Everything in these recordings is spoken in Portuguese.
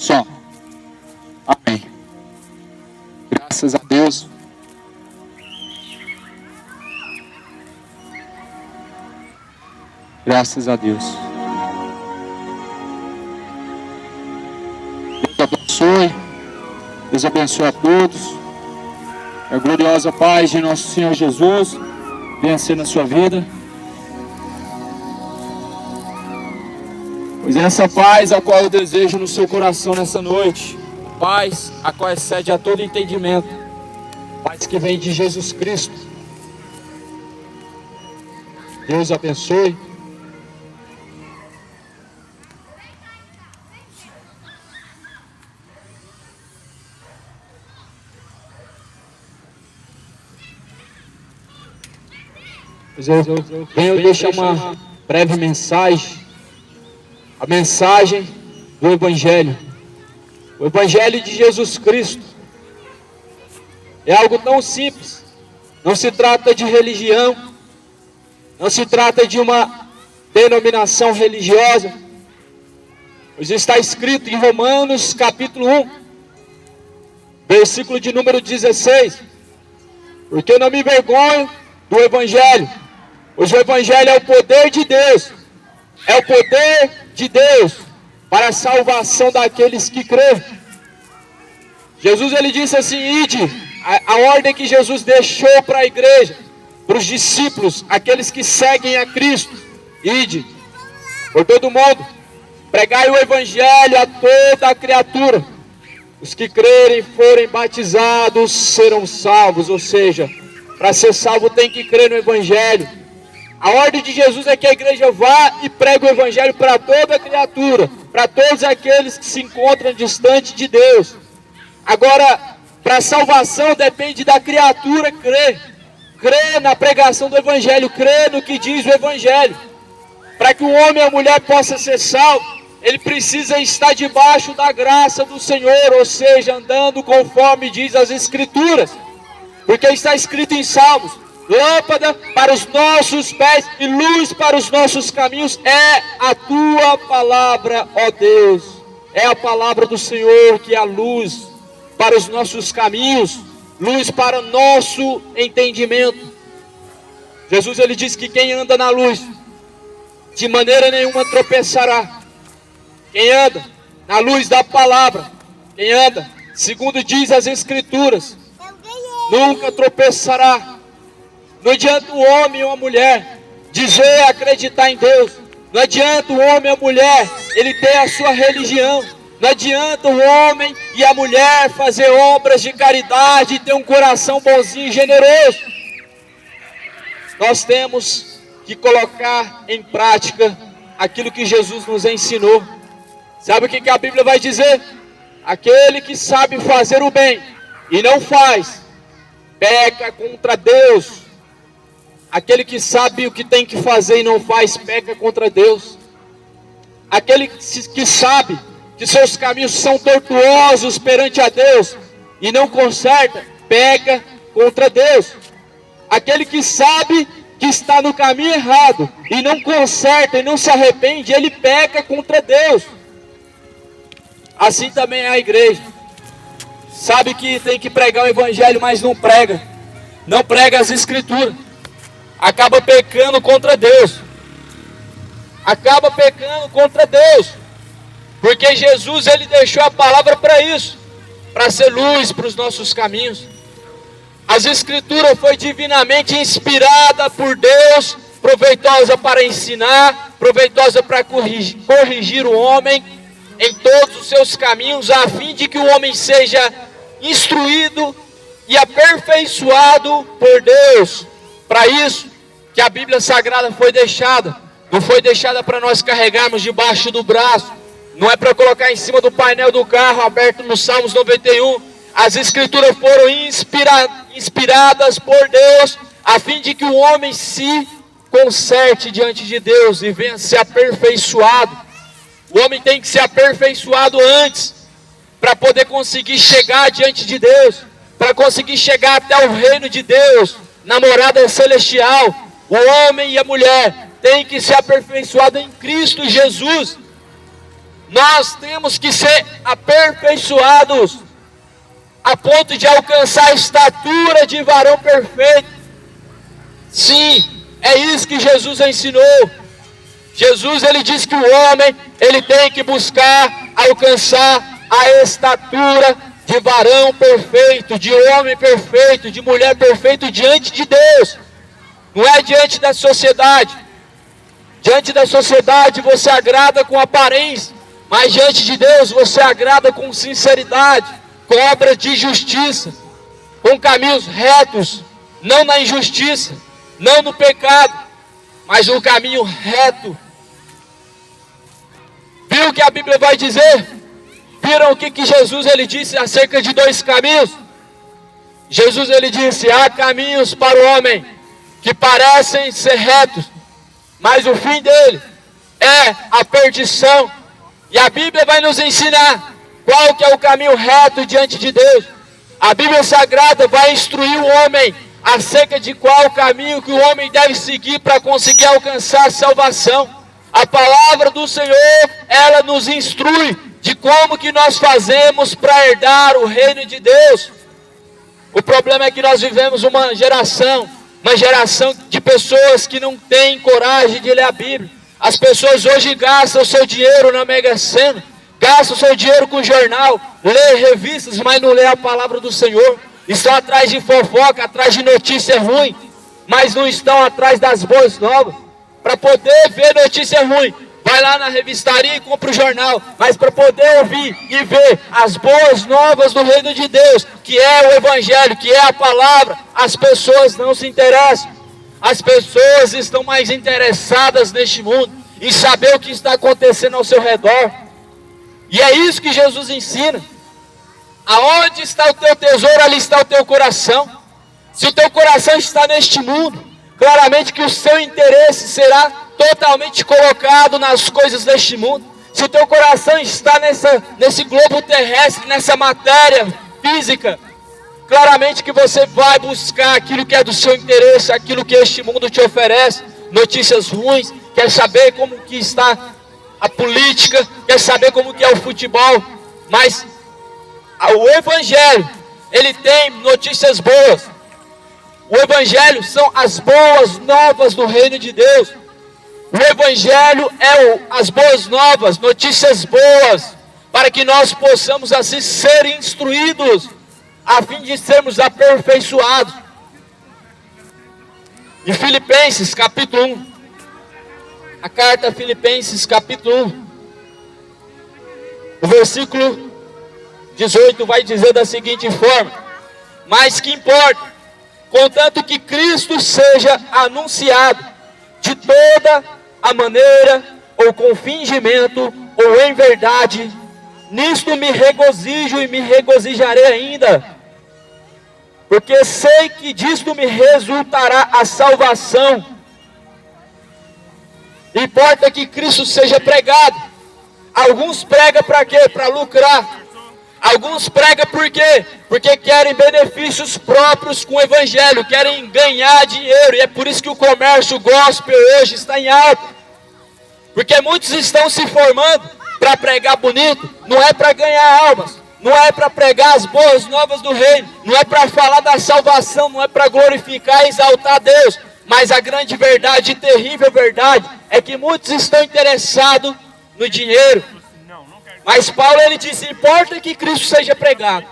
Só. Amém. Graças a Deus. Graças a Deus. Deus abençoe. Deus abençoe a todos. A gloriosa paz de nosso Senhor Jesus venha ser na sua vida. Pois é essa paz a qual eu desejo no seu coração nessa noite. Paz a qual excede a todo entendimento. Paz que vem de Jesus Cristo. Deus abençoe. Eu venho deixar uma breve mensagem. A mensagem do Evangelho. O Evangelho de Jesus Cristo. É algo tão simples. Não se trata de religião. Não se trata de uma denominação religiosa. Pois está escrito em Romanos capítulo 1. Versículo de número 16. Porque eu não me envergonho do Evangelho. Pois o Evangelho é o poder de Deus. É o poder de Deus para a salvação daqueles que creem. Jesus ele disse assim: ide, a ordem que Jesus deixou para a igreja, para os discípulos, aqueles que seguem a Cristo: ide por todo mundo, pregai o Evangelho a toda a criatura. Os que crerem e forem batizados serão salvos. Ou seja, para ser salvo tem que crer no Evangelho. A ordem de Jesus é que a igreja vá e pregue o Evangelho para toda a criatura, para todos aqueles que se encontram distante de Deus. Agora, para a salvação depende da criatura crer. Crer na pregação do Evangelho, crer no que diz o Evangelho. Para que o homem e a mulher possa ser salvo, ele precisa estar debaixo da graça do Senhor, ou seja, andando conforme diz as Escrituras. Porque está escrito em Salmos: lâmpada para os nossos pés e luz para os nossos caminhos é a tua palavra, ó Deus. É a palavra do Senhor que é a luz para os nossos caminhos, luz para o nosso entendimento. Jesus ele diz que quem anda na luz, de maneira nenhuma tropeçará. Quem anda na luz da palavra, quem anda, segundo diz as Escrituras, nunca tropeçará. Não adianta o homem ou a mulher dizer acreditar em Deus. Não adianta o homem ou a mulher ele ter a sua religião. Não adianta o homem e a mulher fazer obras de caridade e ter um coração bonzinho e generoso. Nós temos que colocar em prática aquilo que Jesus nos ensinou. Sabe o que a Bíblia vai dizer? Aquele que sabe fazer o bem e não faz, peca contra Deus. Aquele que sabe o que tem que fazer e não faz, peca contra Deus. Aquele que sabe que seus caminhos são tortuosos perante a Deus e não conserta, peca contra Deus. Aquele que sabe que está no caminho errado e não conserta e não se arrepende, ele peca contra Deus. Assim também é a igreja. Sabe que tem que pregar o Evangelho, mas não prega. Não prega as Escrituras. Acaba pecando contra Deus. Acaba pecando contra Deus. Porque Jesus ele deixou a palavra para isso, para ser luz para os nossos caminhos. As Escrituras foi divinamente inspirada por Deus, proveitosa para ensinar, proveitosa para corrigir o homem em todos os seus caminhos, a fim de que o homem seja instruído e aperfeiçoado por Deus. Para isso que a Bíblia Sagrada foi deixada. Não foi deixada para nós carregarmos debaixo do braço. Não é para colocar em cima do painel do carro, aberto no Salmos 91. As Escrituras foram inspiradas por Deus, a fim de que o homem se conserte diante de Deus e venha ser aperfeiçoado. O homem tem que ser aperfeiçoado antes, para poder conseguir chegar diante de Deus, para conseguir chegar até o reino de Deus, na morada celestial. O homem e a mulher têm que ser aperfeiçoados em Cristo Jesus. Nós temos que ser aperfeiçoados a ponto de alcançar a estatura de varão perfeito. Sim, é isso que Jesus ensinou. Jesus, ele diz que o homem, ele tem que buscar alcançar a estatura de varão perfeito, de homem perfeito, de mulher perfeito diante de Deus. Não é diante da sociedade. Diante da sociedade você agrada com aparência, mas diante de Deus você agrada com sinceridade, com obras de justiça, com caminhos retos, não na injustiça, não no pecado, mas no caminho reto. Viu o que a Bíblia vai dizer? Viram o que Jesus ele disse acerca de dois caminhos? Jesus ele disse: há caminhos para o homem que parecem ser retos, mas o fim dele é a perdição. E a Bíblia vai nos ensinar qual que é o caminho reto diante de Deus. A Bíblia Sagrada vai instruir o homem acerca de qual caminho que o homem deve seguir para conseguir alcançar a salvação. A palavra do Senhor, ela nos instrui de como que nós fazemos para herdar o reino de Deus. O problema é que nós vivemos uma geração de pessoas que não têm coragem de ler a Bíblia. As pessoas hoje gastam o seu dinheiro na Mega Sena, gastam o seu dinheiro com jornal, lê revistas, mas não lê a palavra do Senhor. Estão atrás de fofoca, atrás de notícia ruim, mas não estão atrás das boas novas. Para poder ver notícia ruim, vai lá na revistaria e compra o jornal. Mas para poder ouvir e ver as boas novas do reino de Deus, que é o Evangelho, que é a palavra, as pessoas não se interessam. As pessoas estão mais interessadas neste mundo, em saber o que está acontecendo ao seu redor. E é isso que Jesus ensina. Aonde está o teu tesouro, ali está o teu coração. Se o teu coração está neste mundo, claramente que o seu interesse será totalmente colocado nas coisas deste mundo. Se o teu coração está nesse globo terrestre, nessa matéria física, claramente que você vai buscar aquilo que é do seu interesse, aquilo que este mundo te oferece, notícias ruins, quer saber como que está a política, quer saber como que é o futebol, mas o Evangelho, ele tem notícias boas. O Evangelho são as boas novas do reino de Deus. O Evangelho é as boas novas, notícias boas, para que nós possamos assim ser instruídos, a fim de sermos aperfeiçoados. Em Filipenses capítulo 1, a carta a Filipenses capítulo 1, o versículo 18 vai dizer da seguinte forma: mas que importa, contanto que Cristo seja anunciado de toda a maneira, ou com fingimento, ou em verdade, nisto me regozijo e me regozijarei ainda, porque sei que disto me resultará a salvação. Importa que Cristo seja pregado. Alguns pregam para quê? Para lucrar. Alguns pregam por quê? Porque querem benefícios próprios com o Evangelho, querem ganhar dinheiro, e é por isso que o comércio gospel hoje está em alta. Porque muitos estão se formando para pregar bonito, não é para ganhar almas, não é para pregar as boas novas do reino, não é para falar da salvação, não é para glorificar e exaltar a Deus, mas a grande verdade, terrível verdade, é que muitos estão interessados no dinheiro. Mas Paulo ele disse: importa que Cristo seja pregado.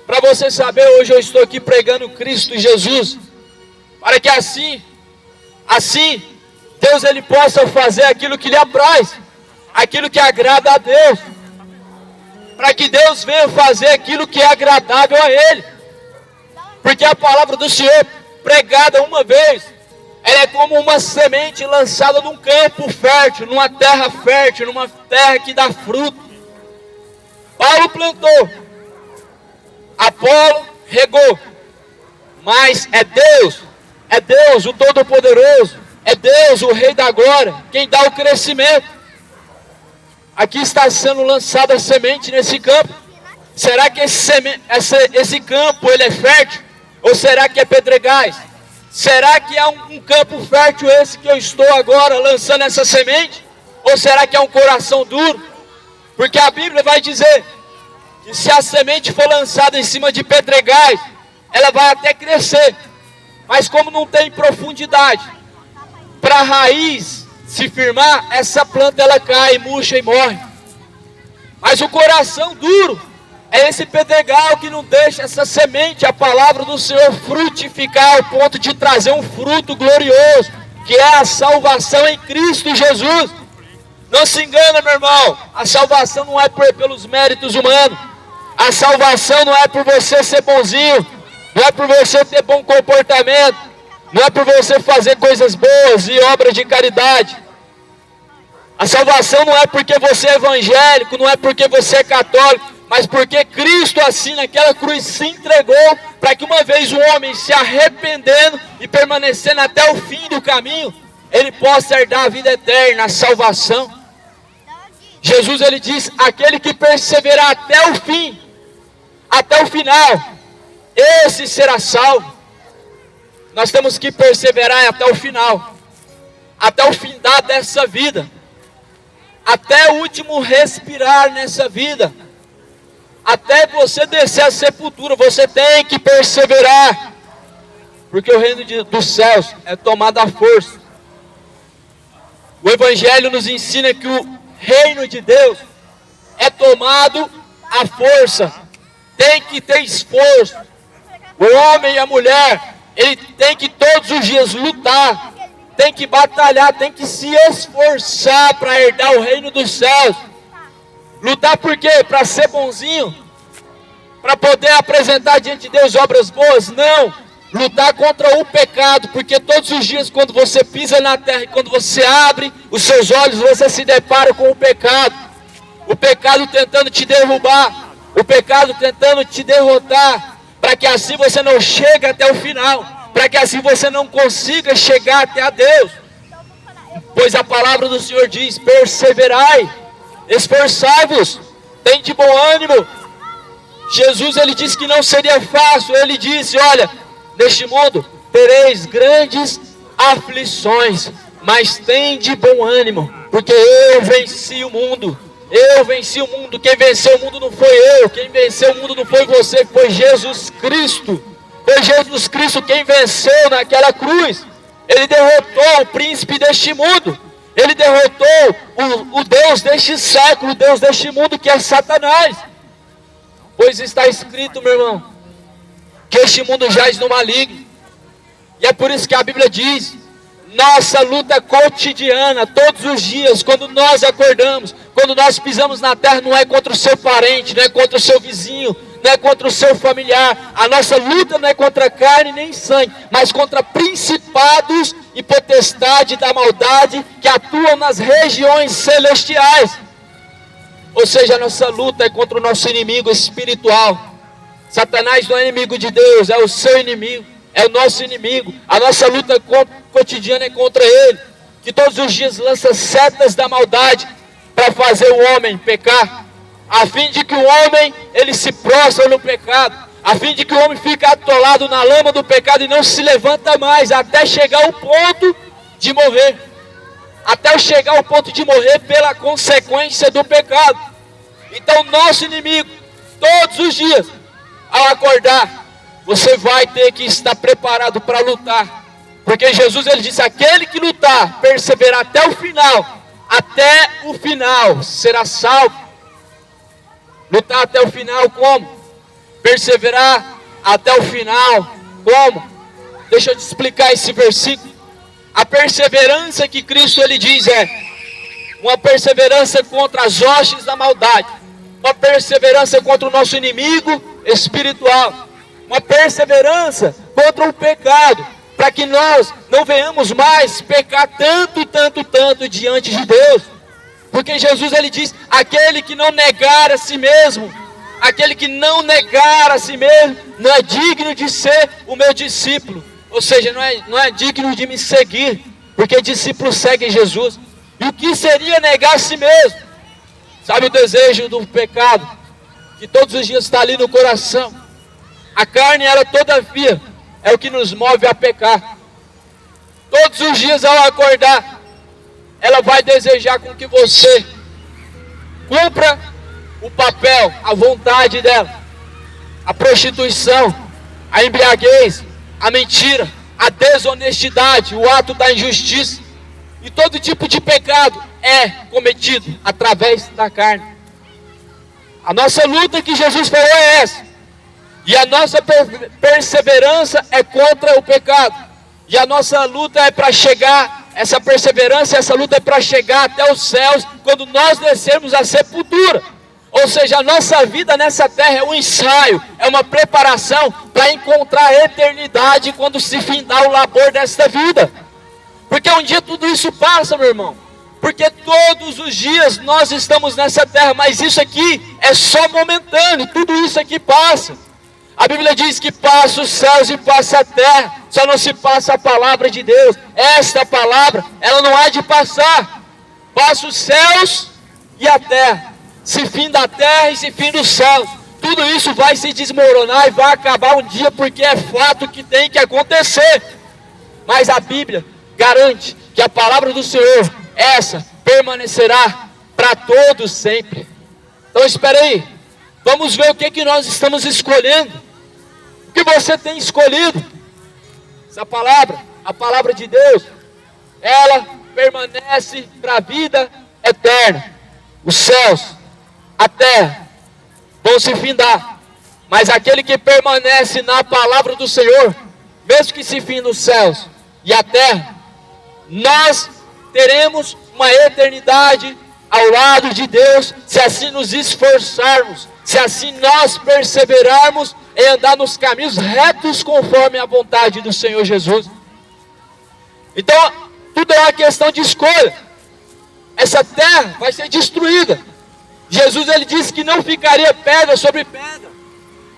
Para você saber, hoje eu estou aqui pregando Cristo Jesus, para que assim Deus ele possa fazer aquilo que lhe apraz, aquilo que agrada a Deus, para que Deus venha fazer aquilo que é agradável a Ele. Porque a palavra do Senhor pregada uma vez, ela é como uma semente lançada num campo fértil, numa terra fértil, numa terra que dá fruto. Paulo plantou, Apolo regou, mas é Deus o Todo-Poderoso, é Deus o Rei da Glória, quem dá o crescimento. Aqui está sendo lançada a semente nesse campo. Será que esse campo ele é fértil? Ou será que é pedregais? Será que é um campo fértil esse que eu estou agora lançando essa semente? Ou será que é um coração duro? Porque a Bíblia vai dizer que se a semente for lançada em cima de pedregais, ela vai até crescer. Mas como não tem profundidade, para a raiz se firmar, essa planta ela cai, murcha e morre. Mas o coração duro é esse pedregal que não deixa essa semente, a palavra do Senhor, frutificar ao ponto de trazer um fruto glorioso, que é a salvação em Cristo Jesus. Não se engana, meu irmão, a salvação não é pelos méritos humanos, a salvação não é por você ser bonzinho, não é por você ter bom comportamento, não é por você fazer coisas boas e obras de caridade. A salvação não é porque você é evangélico, não é porque você é católico, mas porque Cristo assim naquela cruz se entregou para que uma vez o homem se arrependendo e permanecendo até o fim do caminho, ele possa herdar a vida eterna, a salvação. Jesus ele diz, aquele que perseverar até o fim, até o final, esse será salvo. Nós temos que perseverar até o final, até o findar dessa vida, até o último respirar nessa vida, até você descer a sepultura, você tem que perseverar, porque o reino dos céus é tomado à força. O Evangelho nos ensina que o reino de Deus é tomado à força, tem que ter esforço. O homem e a mulher, ele tem que todos os dias lutar, tem que batalhar, tem que se esforçar para herdar o reino dos céus. Lutar por quê? Para ser bonzinho? Para poder apresentar diante de Deus obras boas? Não. Lutar contra o pecado, porque todos os dias quando você pisa na terra e quando você abre os seus olhos, você se depara com o pecado tentando te derrubar, o pecado tentando te derrotar, para que assim você não chegue até o final, para que assim você não consiga chegar até a Deus. Pois a palavra do Senhor diz, perseverai, esforçai-vos, tem de bom ânimo. Jesus ele disse que não seria fácil, ele disse, olha, neste mundo tereis grandes aflições, mas tem de bom ânimo, porque eu venci o mundo. Eu venci o mundo. Quem venceu o mundo não foi eu, quem venceu o mundo não foi você, foi Jesus Cristo. Foi Jesus Cristo quem venceu naquela cruz. Ele derrotou o príncipe deste mundo, ele derrotou o Deus deste século, o Deus deste mundo, que é Satanás. Pois está escrito, meu irmão, que este mundo jaz no maligno. E é por isso que a Bíblia diz, nossa luta é cotidiana, todos os dias, quando nós acordamos, quando nós pisamos na terra, não é contra o seu parente, não é contra o seu vizinho, não é contra o seu familiar. A nossa luta não é contra carne nem sangue, mas contra principados e potestade da maldade que atuam nas regiões celestiais. Ou seja, a nossa luta é contra o nosso inimigo espiritual. Satanás não é inimigo de Deus, é o seu inimigo, é o nosso inimigo. A nossa luta cotidiana é contra ele, que todos os dias lança setas da maldade para fazer o homem pecar, a fim de que o homem ele se prostra no pecado, a fim de que o homem fique atolado na lama do pecado e não se levanta mais, até chegar ao ponto de morrer, até chegar ao ponto de morrer pela consequência do pecado. Então nosso inimigo, todos os dias, ao acordar, você vai ter que estar preparado para lutar, porque Jesus ele disse, aquele que lutar, perseverar até o final, será salvo. Lutar até o final como? Perseverar até o final como? Deixa eu te explicar esse versículo. A perseverança que Cristo ele diz é uma perseverança contra as hostes da maldade, uma perseverança contra o nosso inimigo espiritual, uma perseverança contra o pecado, para que nós não venhamos mais pecar tanto diante de Deus. Porque Jesus ele diz, aquele que não negar a si mesmo, aquele que não negar a si mesmo, não é digno de ser o meu discípulo. Ou seja, não é digno de me seguir, porque discípulos seguem Jesus. E o que seria negar a si mesmo? Sabe o desejo do pecado, que todos os dias está ali no coração? A carne, ela todavia, é o que nos move a pecar. Todos os dias ao acordar, ela vai desejar com que você cumpra o papel, a vontade dela, a prostituição, a embriaguez, a mentira, a desonestidade, o ato da injustiça e todo tipo de pecado é cometido através da carne. A nossa luta que Jesus falou é essa. E a nossa perseverança é contra o pecado. E a nossa luta é para chegar, essa perseverança, essa luta é para chegar até os céus, quando nós descermos a sepultura. Ou seja, a nossa vida nessa terra é um ensaio, é uma preparação para encontrar a eternidade quando se findar o labor desta vida. Porque um dia tudo isso passa, meu irmão. Porque todos os dias nós estamos nessa terra, mas isso aqui é só momentâneo, tudo isso aqui passa. A Bíblia diz que passa os céus e passa a terra, só não se passa a palavra de Deus. Esta palavra, ela não há de passar. Passa os céus e a terra. Se fim da terra e se fim dos céus. Tudo isso vai se desmoronar e vai acabar um dia, porque é fato que tem que acontecer. Mas a Bíblia garante que a palavra do Senhor, essa, permanecerá para todos sempre. Então espera aí, vamos ver o que nós estamos escolhendo. O que você tem escolhido? Essa palavra, a palavra de Deus, ela permanece para a vida eterna. Os céus, a terra vão se findar, mas aquele que permanece na palavra do Senhor, mesmo que se findem os céus e a terra, nós teremos uma eternidade ao lado de Deus, se assim nos esforçarmos, se assim nós perseverarmos em andar nos caminhos retos conforme a vontade do Senhor Jesus. Então, tudo é uma questão de escolha. Essa terra vai ser destruída. Jesus, ele disse que não ficaria pedra sobre pedra.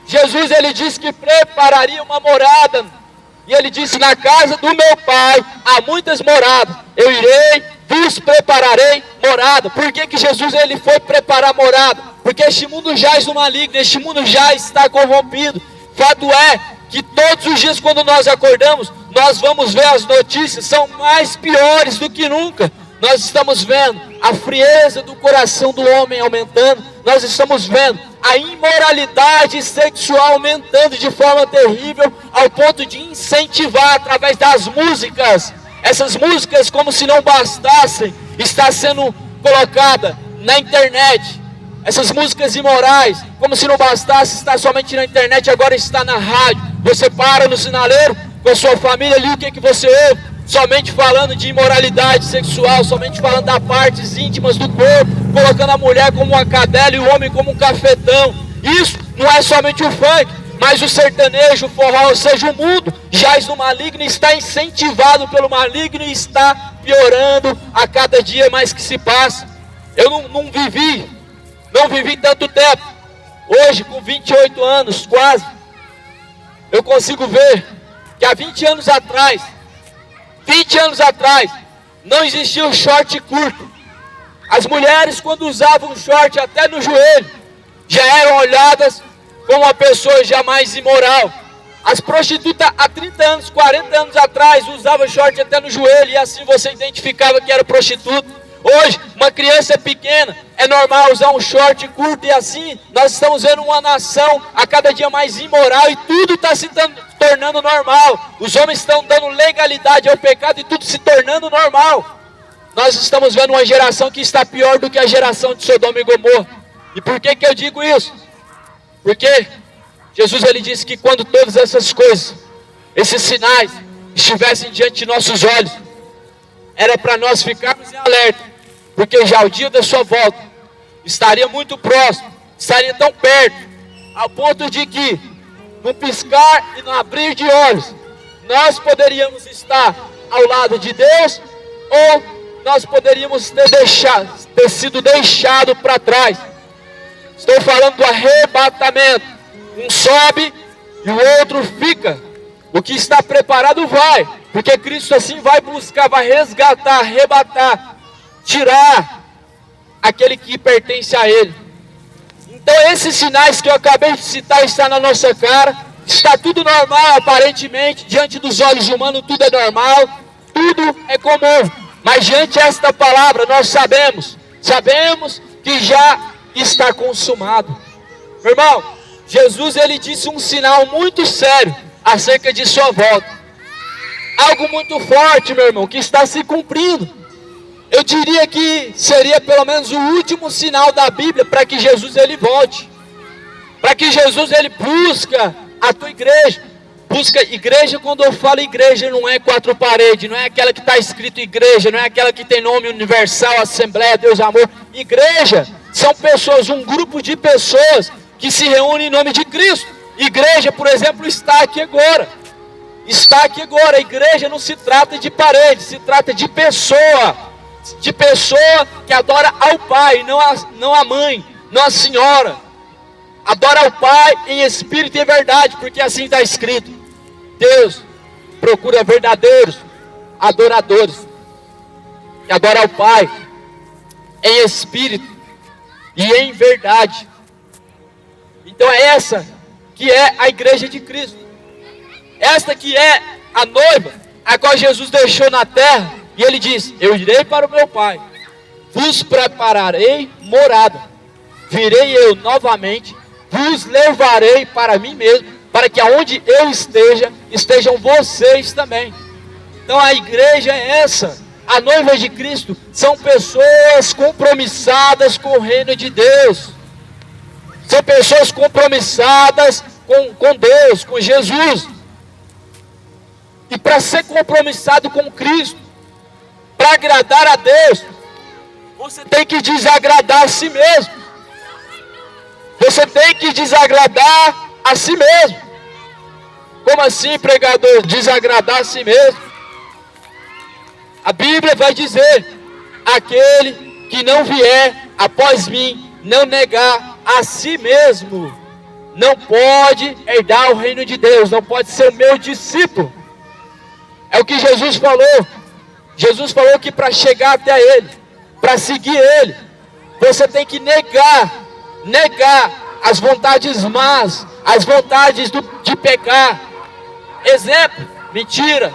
Jesus, ele disse que prepararia uma morada. E ele disse: na casa do meu pai há muitas moradas. Eu irei, vos prepararei morada. Por que Jesus, ele foi preparar morada? Porque este mundo jaz no maligno, este mundo já está corrompido. Fato é que todos os dias quando nós acordamos, nós vamos ver as notícias, são mais piores do que nunca. Nós estamos vendo a frieza do coração do homem aumentando. Nós estamos vendo a imoralidade sexual aumentando de forma terrível, ao ponto de incentivar através das músicas. Essas músicas, como se não bastassem, está sendo colocada na internet. Essas músicas imorais, como se não bastasse, está somente na internet, agora está na rádio. Você para no sinaleiro com a sua família ali, o que você ouve? Somente falando de imoralidade sexual, somente falando das partes íntimas do corpo, colocando a mulher como uma cadela e o homem como um cafetão. Isso não é somente o funk, mas o sertanejo, o forró, ou seja, o mundo jaz no maligno, está incentivado pelo maligno e está piorando a cada dia mais que se passa. Eu não vivi tanto tempo. Hoje, com 28 anos quase, eu consigo ver que há 20 anos atrás, não existia um short curto. As mulheres, quando usavam short até no joelho, já eram olhadas como uma pessoa já mais imoral. As prostitutas há 30 anos, 40 anos atrás usavam short até no joelho, e assim você identificava que era prostituta. Hoje, uma criança pequena, é normal usar um short curto, e assim nós estamos vendo uma nação a cada dia mais imoral, e tudo está se tornando normal. Os homens estão dando legalidade ao pecado e tudo se tornando normal. Nós estamos vendo uma geração que está pior do que a geração de Sodoma e Gomorra. E por que eu digo isso? Porque Jesus, ele disse que quando todas essas coisas, esses sinais estivessem diante de nossos olhos, era para nós ficarmos em alerta, porque já o dia da sua volta estaria muito próximo, estaria tão perto, ao ponto de que, no piscar e no abrir de olhos, nós poderíamos estar ao lado de Deus, ou nós poderíamos ter sido deixado para trás. Estou falando do arrebatamento. Um sobe e o outro fica. O que está preparado vai, porque Cristo assim vai buscar, vai resgatar, arrebatar, tirar aquele que pertence a Ele. Então esses sinais que eu acabei de citar estão na nossa cara. Está tudo normal aparentemente, diante dos olhos humanos tudo é normal, tudo é comum. Mas diante desta palavra nós sabemos que já está consumado. Meu irmão, Jesus ele disse um sinal muito sério acerca de sua volta. Algo muito forte, meu irmão, que está se cumprindo. Eu diria que seria pelo menos o último sinal da Bíblia para que Jesus ele volte. Para que Jesus ele busca a tua igreja. Busca igreja, quando eu falo igreja, não é quatro paredes, não é aquela que está escrito igreja, não é aquela que tem nome universal, Assembleia, Deus, Amor. Igreja são pessoas, um grupo de pessoas que se reúnem em nome de Cristo. Igreja, por exemplo, está aqui agora. Está aqui agora. A igreja não se trata de parede, se trata de pessoa. De pessoa que adora ao Pai, não a mãe, não a senhora. Adora ao Pai em espírito e verdade, porque assim está escrito. Deus procura verdadeiros adoradores, que adoram ao Pai em espírito e em verdade. Então é essa que é a igreja de Cristo. Esta que é a noiva, a qual Jesus deixou na terra. E ele diz: eu irei para o meu Pai, vos prepararei morada, virei eu novamente, vos levarei para mim mesmo, para que aonde eu esteja, estejam vocês também. Então a igreja é essa, a noiva de Cristo, são pessoas compromissadas com o reino de Deus. São pessoas compromissadas com Deus, com Jesus. E para ser compromissado com Cristo, para agradar a Deus, você tem que desagradar a si mesmo. Você tem que desagradar a si mesmo. Como assim, pregador? Desagradar a si mesmo? A Bíblia vai dizer: aquele que não vier após mim, não negar a si mesmo, não pode herdar o reino de Deus, não pode ser o meu discípulo. É o que Jesus falou. Jesus falou que para chegar até Ele, para seguir Ele, você tem que negar as vontades más, as vontades de pecar. Exemplo, mentira,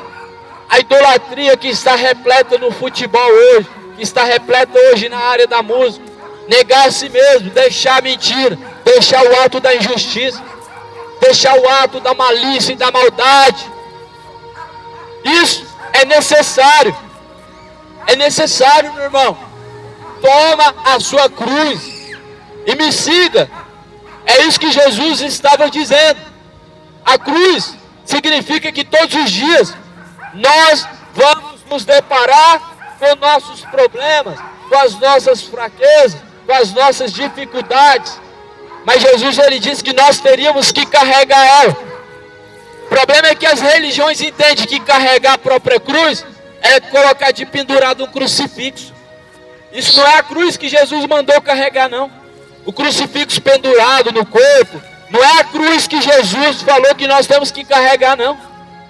a idolatria que está repleta no futebol hoje, que está repleta hoje na área da música. Negar a si mesmo, deixar a mentira, deixar o ato da injustiça, deixar o ato da malícia e da maldade. Isso é necessário. É necessário, meu irmão. Toma a sua cruz e me siga. É isso que Jesus estava dizendo. A cruz significa que todos os dias nós vamos nos deparar com nossos problemas, com as nossas fraquezas, com as nossas dificuldades. Mas Jesus ele disse que nós teríamos que carregar ela. O problema é que as religiões entendem que carregar a própria cruz é colocar de pendurado um crucifixo. Isso não é a cruz que Jesus mandou carregar, não. O crucifixo pendurado no corpo não é a cruz que Jesus falou que nós temos que carregar, não.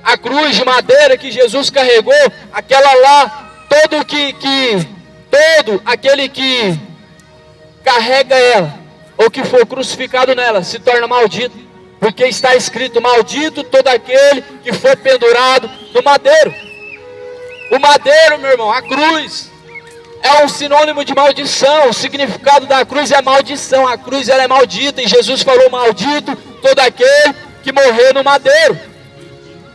A cruz de madeira que Jesus carregou, aquela lá, todo aquele que carrega ela, ou que for crucificado nela, se torna maldito. Porque está escrito: maldito todo aquele que foi pendurado no madeiro. O madeiro, meu irmão, a cruz, é um sinônimo de maldição. O significado da cruz é maldição. A cruz ela é maldita. E Jesus falou: maldito todo aquele que morreu no madeiro.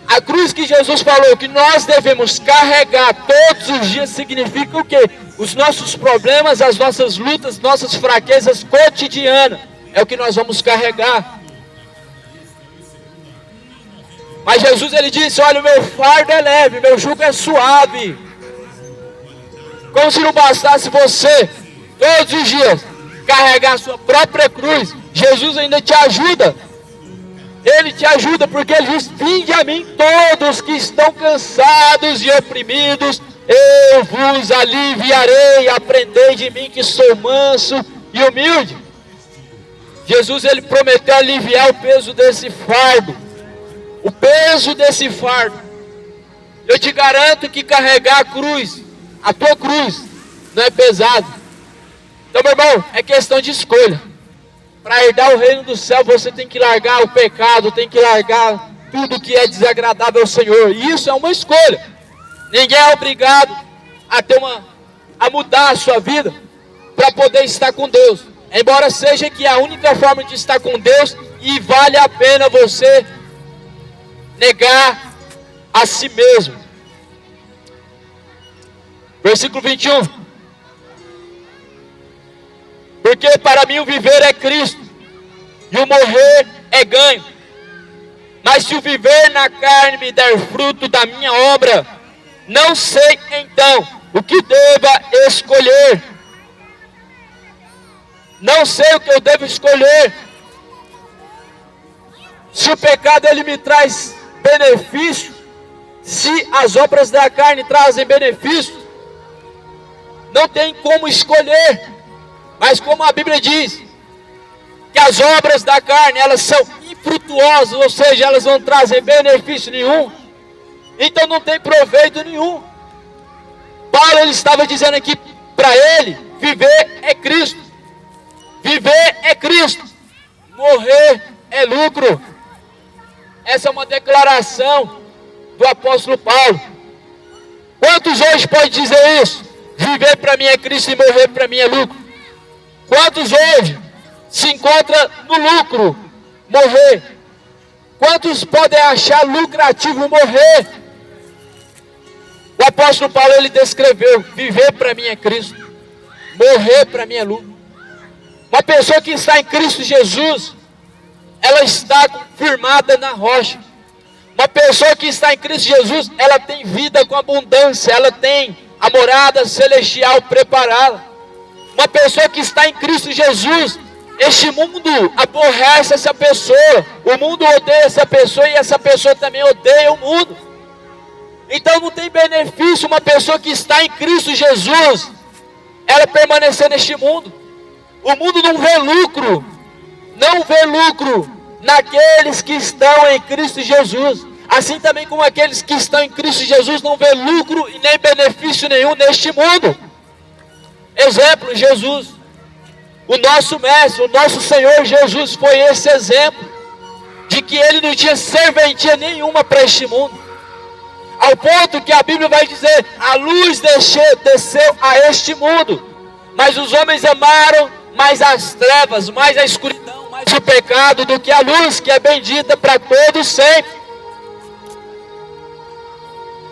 A cruz que Jesus falou que nós devemos carregar todos os dias significa o quê? Os nossos problemas, as nossas lutas, nossas fraquezas cotidianas. É o que nós vamos carregar. Mas Jesus ele disse: olha, o meu fardo é leve, meu jugo é suave. Como se não bastasse você, todos os dias, carregar a sua própria cruz, Jesus ainda te ajuda. Ele te ajuda porque ele diz: vinde a mim todos que estão cansados e oprimidos, eu vos aliviarei, aprendei de mim que sou manso e humilde. Jesus ele prometeu aliviar o peso desse fardo. O peso desse fardo. Eu te garanto que carregar a cruz, a tua cruz, não é pesado. Então, meu irmão, é questão de escolha. Para herdar o reino do céu, você tem que largar o pecado, tem que largar tudo que é desagradável ao Senhor. E isso é uma escolha. Ninguém é obrigado a mudar a sua vida para poder estar com Deus. embora seja que a única forma de estar com Deus, e vale a pena você negar a si mesmo. Versículo 21. Porque para mim o viver é Cristo, e o morrer é ganho. Mas se o viver na carne me der fruto da minha obra, não sei então o que deva escolher. Não sei o que eu devo escolher. Se o pecado ele me traz benefício, se as obras da carne trazem benefício, não tem como escolher. Mas como a Bíblia diz, que as obras da carne, elas são infrutuosas, ou seja, elas não trazem benefício nenhum, então não tem proveito nenhum. Paulo ele estava dizendo aqui para ele, viver é Cristo. Viver é Cristo. Morrer é lucro. Essa é uma declaração do apóstolo Paulo. Quantos hoje podem dizer isso? Viver para mim é Cristo e morrer para mim é lucro. Quantos hoje se encontram no lucro, morrer? Quantos podem achar lucrativo morrer? O apóstolo Paulo ele descreveu: viver para mim é Cristo, morrer para mim é lucro. Uma pessoa que está em Cristo Jesus, ela está firmada na rocha. Uma pessoa que está em Cristo Jesus, ela tem vida com abundância, ela tem a morada celestial preparada. Uma pessoa que está em Cristo Jesus, este mundo aborrece essa pessoa, o mundo odeia essa pessoa e essa pessoa também odeia o mundo. Então não tem benefício uma pessoa que está em Cristo Jesus, ela permanecer neste mundo. O mundo não vê lucro naqueles que estão em Cristo Jesus. Assim também como aqueles que estão em Cristo Jesus não vê lucro e nem benefício nenhum neste mundo. Exemplo, Jesus, o nosso mestre, o nosso Senhor Jesus foi esse exemplo, de que ele não tinha serventia nenhuma para este mundo. Ao ponto que a Bíblia vai dizer, a luz desceu a este mundo, mas os homens amaram mais as trevas, mais a escuridão, mais o pecado do que a luz, que é bendita para todos sempre.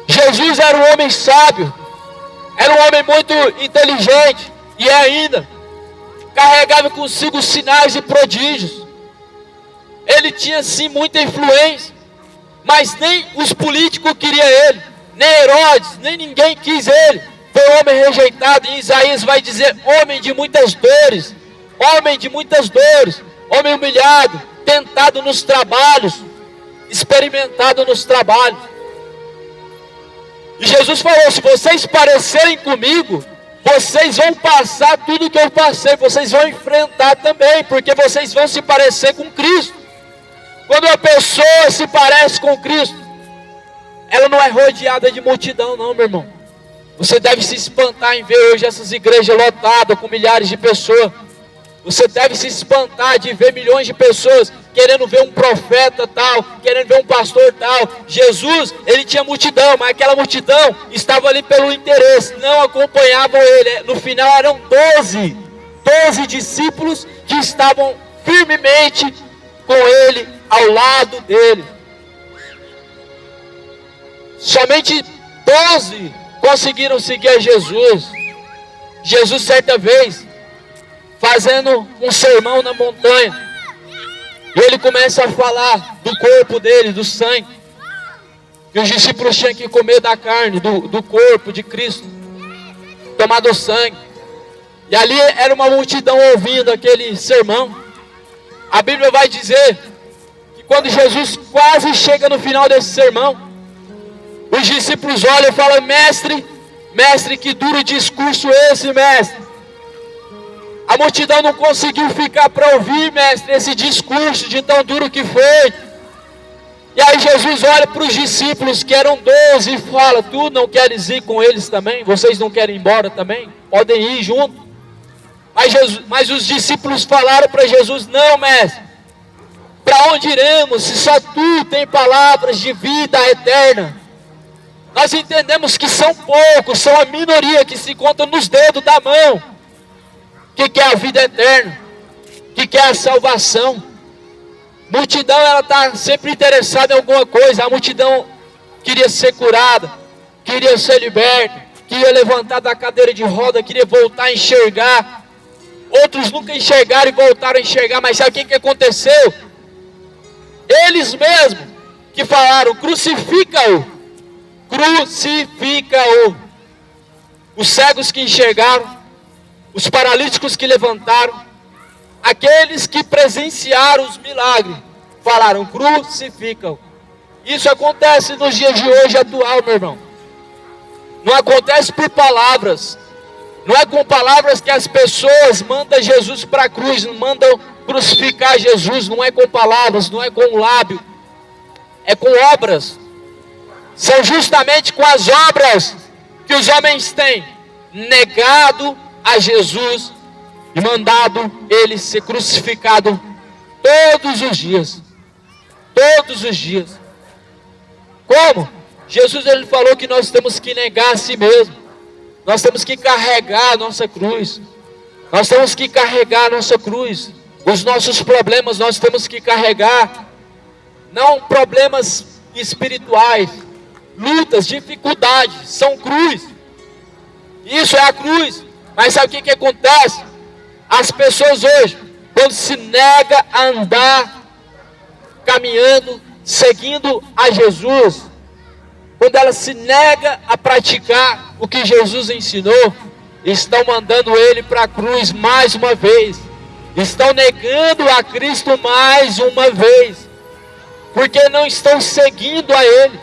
Jesus era um homem sábio, era um homem muito inteligente, e ainda carregava consigo sinais e prodígios. Ele tinha sim muita influência, mas nem os políticos queriam ele, nem Herodes, nem ninguém quis ele. Foi um homem rejeitado, e Isaías vai dizer, homem de muitas dores, homem humilhado, tentado nos trabalhos, experimentado nos trabalhos. E Jesus falou, se vocês parecerem comigo, vocês vão passar tudo que eu passei, vocês vão enfrentar também, porque vocês vão se parecer com Cristo. Quando uma pessoa se parece com Cristo, ela não é rodeada de multidão não, meu irmão. Você deve se espantar em ver hoje essas igrejas lotadas com milhares de pessoas. Você deve se espantar de ver milhões de pessoas querendo ver um profeta tal, querendo ver um pastor tal. Jesus, ele tinha multidão, mas aquela multidão estava ali pelo interesse, não acompanhavam ele. No final eram 12 discípulos que estavam firmemente com ele, ao lado dele. Somente 12 conseguiram seguir a Jesus. Jesus, certa vez, fazendo um sermão na montanha, e ele começa a falar do corpo dele, do sangue, que os discípulos tinham que comer da carne, do corpo de Cristo, tomar do sangue. E ali era uma multidão ouvindo aquele sermão. A Bíblia vai dizer que quando Jesus quase chega no final desse sermão, os discípulos olham e falam, mestre, que duro discurso esse, mestre. A multidão não conseguiu ficar para ouvir, mestre, esse discurso de tão duro que foi. E aí Jesus olha para os discípulos, que eram 12, e fala, tu não queres ir com eles também? Vocês não querem ir embora também? Podem ir junto. Mas os discípulos falaram para Jesus, não, mestre, para onde iremos, se só tu tem palavras de vida eterna? Nós entendemos que são poucos, são a minoria que se conta nos dedos da mão, que é a vida eterna. que quer a salvação. Multidão, ela está sempre interessada em alguma coisa. A multidão queria ser curada, queria ser liberta, queria levantar da cadeira de roda, queria voltar a enxergar. Outros nunca enxergaram e voltaram a enxergar, mas sabe o que aconteceu? Eles mesmos que falaram: crucifica-o, crucifica-o. Os cegos que enxergaram, os paralíticos que levantaram, aqueles que presenciaram os milagres, falaram: crucifica-o. Isso acontece nos dias de hoje atual, meu irmão. Não acontece por palavras. Não é com palavras que as pessoas mandam Jesus para a cruz, mandam crucificar Jesus. Não é com palavras, não é com lábio, é com obras. São justamente com as obras que os homens têm negado a Jesus e mandado ele ser crucificado todos os dias. Todos os dias. Como? Jesus, ele falou que nós temos que negar a si mesmo. Nós temos que carregar a nossa cruz. Nós temos que carregar a nossa cruz. Os nossos problemas nós temos que carregar. Não problemas espirituais, lutas, dificuldades, são cruz. Isso é a cruz. Mas sabe o que acontece? As pessoas hoje, quando se nega a andar, caminhando, seguindo a Jesus, quando ela se nega a praticar o que Jesus ensinou, estão mandando ele para a cruz mais uma vez. Estão negando a Cristo mais uma vez. Porque não estão seguindo a ele.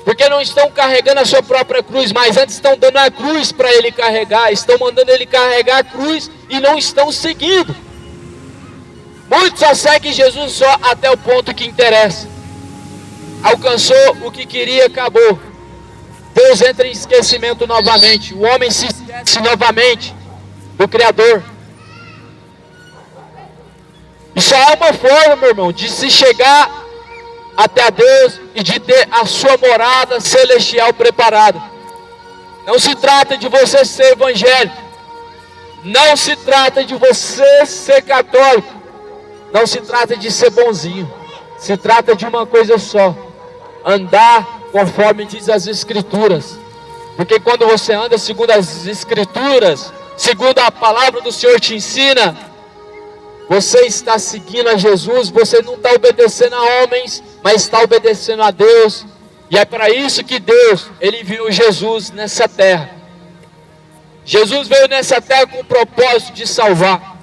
Porque não estão carregando a sua própria cruz, mas antes estão dando a cruz para ele carregar. Estão mandando ele carregar a cruz e não estão seguindo. Muitos só seguem Jesus só até o ponto que interessa. Alcançou o que queria, acabou. Deus entra em esquecimento novamente. O homem se esquece novamente do Criador. E só há uma forma, meu irmão, de se chegar até a Deus e de ter a sua morada celestial preparada. Não se trata de você ser evangélico. Não se trata de você ser católico. Não se trata de ser bonzinho. Se trata de uma coisa só: andar conforme diz as Escrituras. Porque quando você anda segundo as Escrituras, segundo a palavra do Senhor te ensina, você está seguindo a Jesus. Você não está obedecendo a homens, mas está obedecendo a Deus. E é para isso que Deus, ele enviou Jesus nessa terra. Jesus veio nessa terra com o propósito de salvar.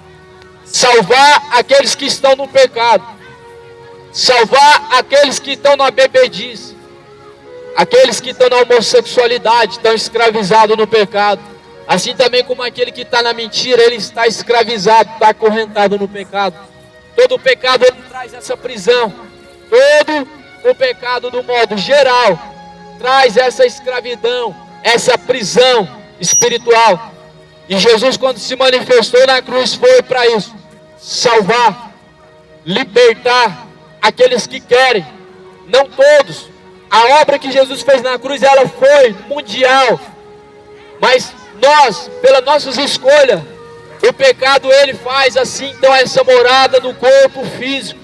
Salvar aqueles que estão no pecado. Salvar aqueles que estão na bebedice. Aqueles que estão na homossexualidade, estão escravizados no pecado. Assim também como aquele que está na mentira, ele está escravizado, está acorrentado no pecado. Todo o pecado ele traz essa prisão. Todo o pecado, do modo geral, traz essa escravidão, essa prisão espiritual. E Jesus, quando se manifestou na cruz, foi para isso: salvar, libertar aqueles que querem, não todos. A obra que Jesus fez na cruz, ela foi mundial, mas nós, pelas nossas escolhas, o pecado ele faz assim, então, essa morada no corpo físico.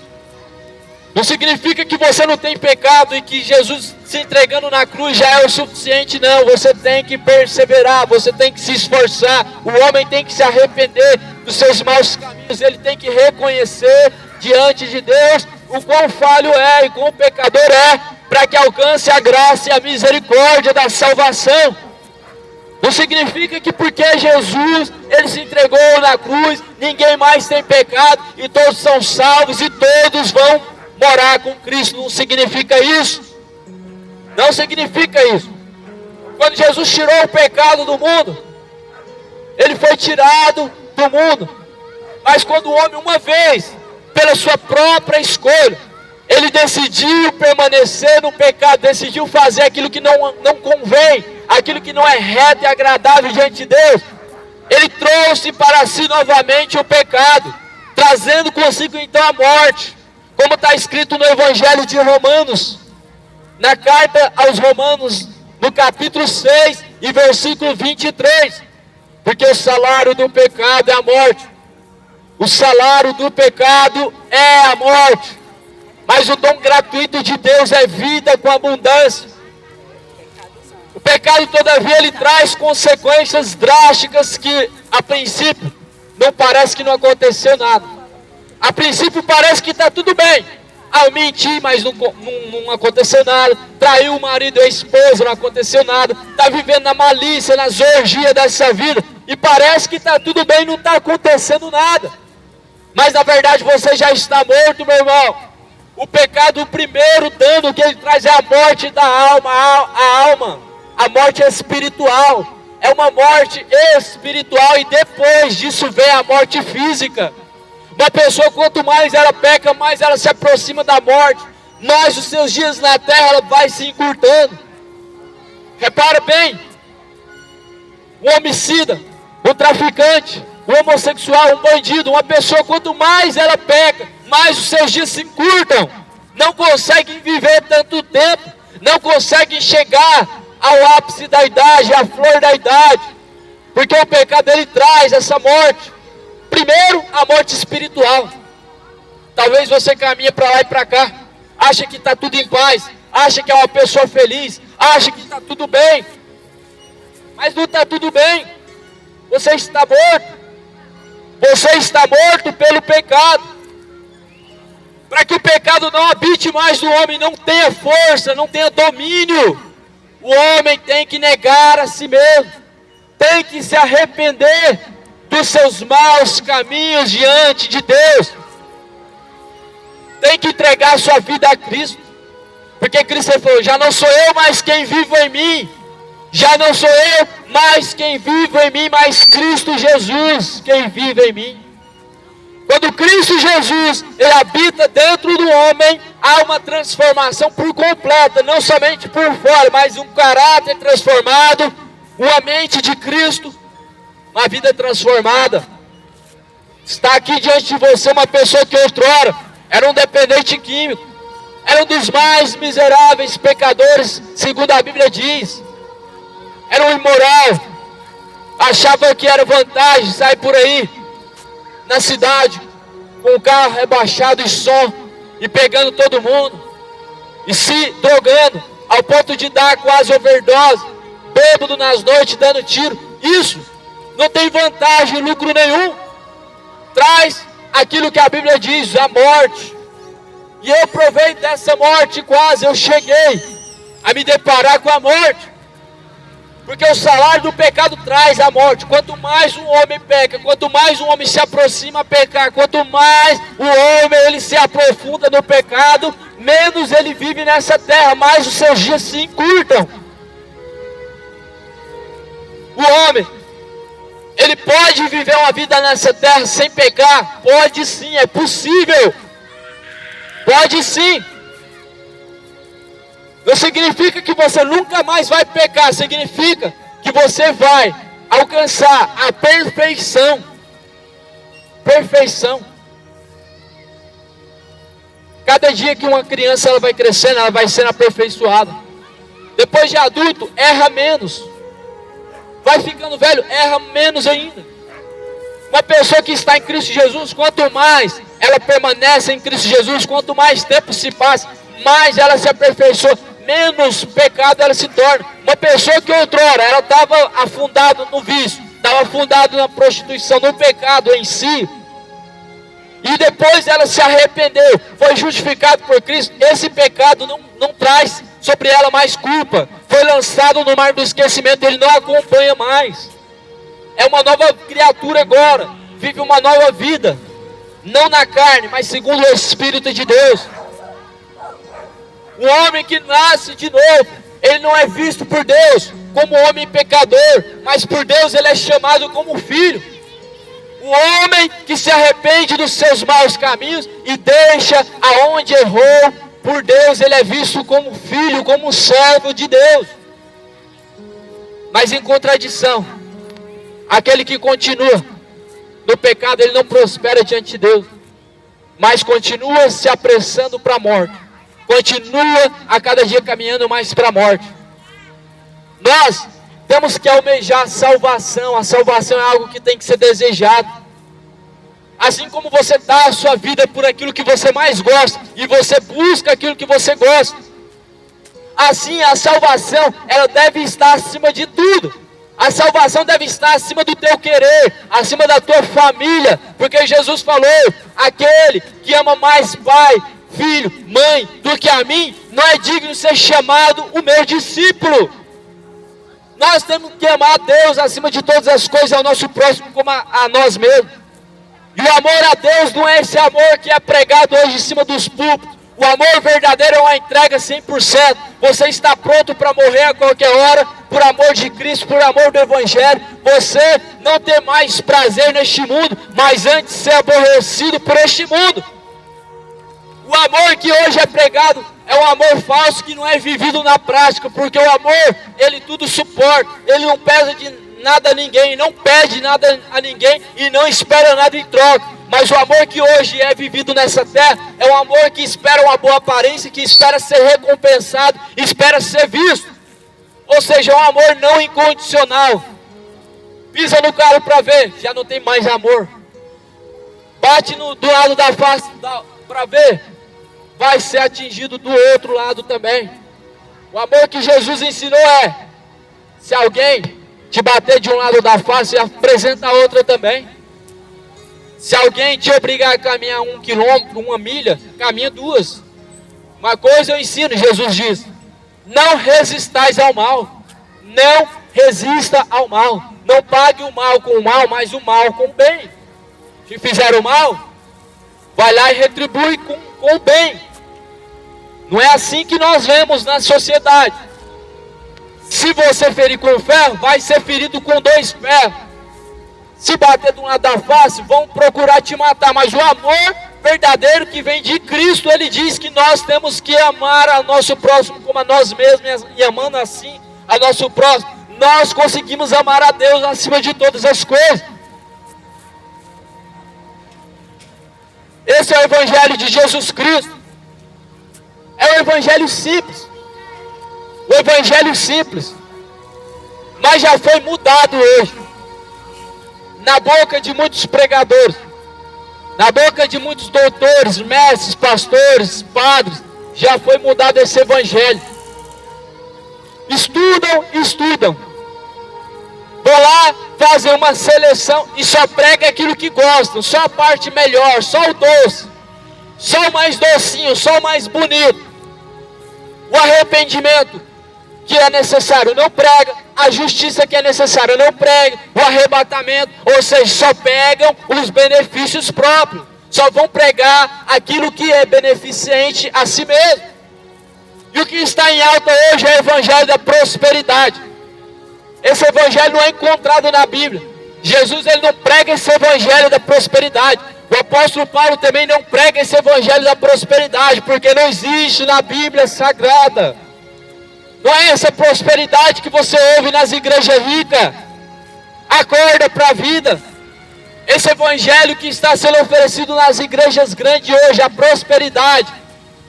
Não significa que você não tem pecado e que Jesus se entregando na cruz já é o suficiente, não. Você tem que perseverar, você tem que se esforçar. O homem tem que se arrepender dos seus maus caminhos. Ele tem que reconhecer diante de Deus o quão falho é e quão pecador é, para que alcance a graça e a misericórdia da salvação. Não significa que porque Jesus, ele se entregou na cruz, ninguém mais tem pecado e todos são salvos e todos vão morar com Cristo. Não significa isso. Não significa isso. Quando Jesus tirou o pecado do mundo, ele foi tirado do mundo. Mas quando o homem, uma vez, pela sua própria escolha, ele decidiu permanecer no pecado, decidiu fazer aquilo que não convém, aquilo que não é reto e agradável diante de Deus, ele trouxe para si novamente o pecado, trazendo consigo então a morte, como está escrito no Evangelho de Romanos, na carta aos Romanos, no capítulo 6 e versículo 23, porque o salário do pecado é a morte, O salário do pecado é a morte, mas o dom gratuito de Deus é vida com abundância. O pecado, todavia, ele traz consequências drásticas que, a princípio, não parece que não aconteceu nada. A princípio parece que está tudo bem. Eu menti, mas não aconteceu nada. Traiu o marido e a esposa, não aconteceu nada. Está vivendo na malícia, na zorgia dessa vida. E parece que está tudo bem, não está acontecendo nada. Mas na verdade você já está morto, meu irmão. O pecado, o primeiro dano que ele traz é a morte da alma. A morte espiritual. É uma morte espiritual e depois disso vem a morte física. Uma pessoa, quanto mais ela peca, mais ela se aproxima da morte. Mais os seus dias na terra ela vai se encurtando. Repara bem. Um homicida, um traficante, um homossexual, um bandido, uma pessoa, quanto mais ela peca, mais os seus dias se encurtam. Não conseguem viver tanto tempo. Não conseguem chegar ao ápice da idade, à flor da idade. Porque o pecado ele traz essa morte. Primeiro, a morte espiritual. Talvez você caminhe para lá e para cá, acha que está tudo em paz, acha que é uma pessoa feliz, acha que está tudo bem. Mas não está tudo bem. Você está morto. Você está morto pelo pecado. Para que o pecado não habite mais no homem, não tenha força, não tenha domínio, o homem tem que negar a si mesmo, tem que se arrepender dos seus maus caminhos diante de Deus. Tem que entregar sua vida a Cristo. Porque Cristo falou, já não sou eu mais quem vivo em mim. Já não sou eu mais quem vivo em mim, mas Cristo Jesus quem vive em mim. Quando Cristo Jesus, ele habita dentro do homem, há uma transformação por completa, não somente por fora, mas um caráter transformado, uma mente de Cristo, uma vida transformada. Está aqui diante de você uma pessoa que outrora era um dependente químico, era um dos mais miseráveis pecadores, segundo a Bíblia diz. Era um imoral, achava que era vantagem sair por aí, na cidade, com o carro rebaixado e som, e pegando todo mundo, e se drogando, ao ponto de dar quase overdose, bêbado nas noites, dando tiro. Isso não tem vantagem, lucro nenhum. Traz aquilo que a Bíblia diz, a morte. E eu provei dessa morte quase, eu cheguei a me deparar com a morte. Porque o salário do pecado traz a morte. Quanto mais um homem peca, quanto mais um homem se aproxima a pecar, quanto mais o homem ele se aprofunda no pecado, menos ele vive nessa terra, mais os seus dias se encurtam. O homem, ele pode viver uma vida nessa terra sem pecar? Pode sim, é possível. Pode sim. Não significa que você nunca mais vai pecar, significa que você vai alcançar a perfeição. Perfeição. Cada dia que uma criança ela vai crescendo, ela vai sendo aperfeiçoada. Depois de adulto, erra menos. Vai ficando velho, erra menos ainda. Uma pessoa que está em Cristo Jesus, quanto mais ela permanece em Cristo Jesus, quanto mais tempo se passa, mais ela se aperfeiçoa, menos pecado ela se torna. Uma pessoa que outrora ela estava afundada no vício, estava afundada na prostituição, no pecado em si, e depois ela se arrependeu, foi justificado por Cristo, esse pecado não traz sobre ela mais culpa, foi lançado no mar do esquecimento, ele não acompanha mais. É uma nova criatura agora, vive uma nova vida, não na carne, mas segundo o Espírito de Deus. O homem que nasce de novo, ele não é visto por Deus como homem pecador, mas por Deus ele é chamado como filho. O homem que se arrepende dos seus maus caminhos e deixa aonde errou, por Deus ele é visto como filho, como servo de Deus. Mas em contradição, aquele que continua no pecado, ele não prospera diante de Deus, mas continua se apressando para a morte, continua a cada dia caminhando mais para a morte. Nós temos que almejar a salvação é algo que tem que ser desejado. Assim como você dá a sua vida por aquilo que você mais gosta, e você busca aquilo que você gosta, assim a salvação, ela deve estar acima de tudo. A salvação deve estar acima do teu querer, acima da tua família, porque Jesus falou: aquele que ama mais pai, filho, mãe do que a mim, não é digno de ser chamado o meu discípulo. Nós temos que amar a Deus acima de todas as coisas, ao nosso próximo como a nós mesmos. E o amor a Deus não é esse amor que é pregado hoje em cima dos púlpitos. O amor verdadeiro é uma entrega 100%. Você está pronto para morrer a qualquer hora, por amor de Cristo, por amor do Evangelho. Você não tem mais prazer neste mundo, mas antes ser aborrecido por este mundo. O amor que hoje é pregado é um amor falso que não é vivido na prática, porque o amor, ele tudo suporta, ele não pesa de nada a ninguém, não pede nada a ninguém e não espera nada em troca. Mas o amor que hoje é vivido nessa terra é um amor que espera uma boa aparência, que espera ser recompensado, espera ser visto. Ou seja, é um amor não incondicional. Pisa no carro para ver, já não tem mais amor. Bate do lado da face para ver, vai ser atingido do outro lado também. O amor que Jesus ensinou é: se alguém te bater de um lado da face, apresenta a outra também. Se alguém te obrigar a caminhar 1 quilômetro, 1 milha, caminha 2. Uma coisa eu ensino, Jesus diz: não resistais ao mal. Não resista ao mal. Não pague o mal com o mal, mas o mal com o bem. Se fizer o mal, vai lá e retribui com o bem. Não é assim que nós vemos na sociedade. Se você ferir com ferro, vai ser ferido com 2 ferros. Se bater de um lado da face, vão procurar te matar. Mas o amor verdadeiro que vem de Cristo, ele diz que nós temos que amar ao nosso próximo como a nós mesmos. E amando assim a nosso próximo, nós conseguimos amar a Deus acima de todas as coisas. Esse é o Evangelho de Jesus Cristo. É o Evangelho simples. O Evangelho simples. Mas já foi mudado hoje. Na boca de muitos pregadores, na boca de muitos doutores, mestres, pastores, padres, já foi mudado esse Evangelho. Estudam. Vão lá fazer uma seleção e só prega aquilo que gostam, só a parte melhor, só o doce, só o mais docinho, só o mais bonito. O arrependimento que é necessário não prega, a justiça que é necessária não prega, o arrebatamento, ou seja, só pegam os benefícios próprios, só vão pregar aquilo que é beneficente a si mesmo. E o que está em alta hoje é o Evangelho da prosperidade. Esse Evangelho não é encontrado na Bíblia. Jesus, ele não prega esse Evangelho da prosperidade. O apóstolo Paulo também não prega esse Evangelho da prosperidade, porque não existe na Bíblia Sagrada. Não é essa prosperidade que você ouve nas igrejas ricas. Acorda para a vida. Esse Evangelho que está sendo oferecido nas igrejas grandes hoje, a prosperidade.